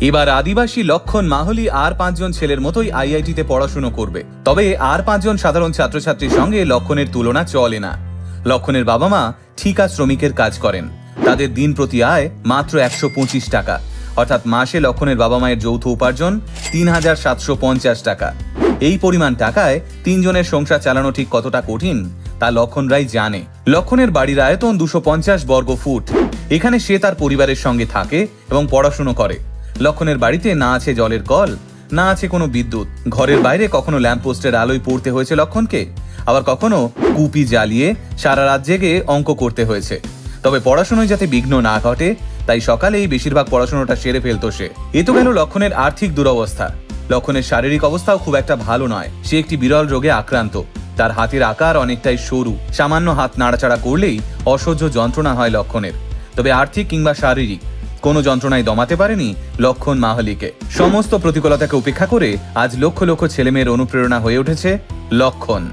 এবার আদিবাসী লক্ষণ মাহলি আর 5 জন ছেলের মতোই আইআইটিতে পড়াশুনো করবে। তবে আর 5 জন সাধারণ ছাত্রছাত্রীর সঙ্গে লক্ষণের তুলনা চলে না। লক্ষণের বাবা মা ঠিকা শ্রমিকের কাজ করেন। তাদের দিন প্রতি আয় মাত্র 125 টাকা, অর্থাৎ মাসে লক্ষণের বাবা মায়ের যৌথ উপার্জন 3750 টাকা। এই পরিমাণ টাকায় 3 জনের সংসার চালানো ঠিক কতটা কঠিন তা লক্ষণরাই জানে। লক্ষণের বাড়ির আয়তন 250 বর্গ ফুট। এখানে সে তার পরিবারের সঙ্গে থাকে এবং পড়াশুনো করে। লক্ষণের বাড়িতে না আছে জলের কল, না আছে কোনো বিদ্যুৎ। ঘরের বাইরে কখনো ল্যাম্পপোস্টের আলোয় পড়তে হয়েছে লক্ষণকে, আবার কখনো কুপি জ্বালিয়ে সারা রাত জেগে অঙ্ক করতে হয়েছে। তবে পড়াশোনায় যাতে বিঘ্ন না ঘটে তাই সকালেই বেশিরভাগ পড়াশোনাটা সেরে ফেলতো সে। এ তো গেল লক্ষণের আর্থিক দুরবস্থা। লক্ষণের শারীরিক অবস্থাও খুব একটা ভালো নয়। সে একটি বিরল রোগে আক্রান্ত। তার হাতের আকার অনেকটাই সরু। সামান্য হাত নাড়াচাড়া করলেই অসহ্য যন্ত্রণা হয় লক্ষণের। তবে আর্থিক কিংবা শারীরিক কোনো যন্ত্রণায় দমাতে পারেনি লক্ষণ মাহলিকে। সমস্ত প্রতিকূলতাকে উপেক্ষা করে আজ লক্ষ লক্ষ ছেলেমেয়ের অনুপ্রেরণা হয়ে উঠেছে লক্ষণ।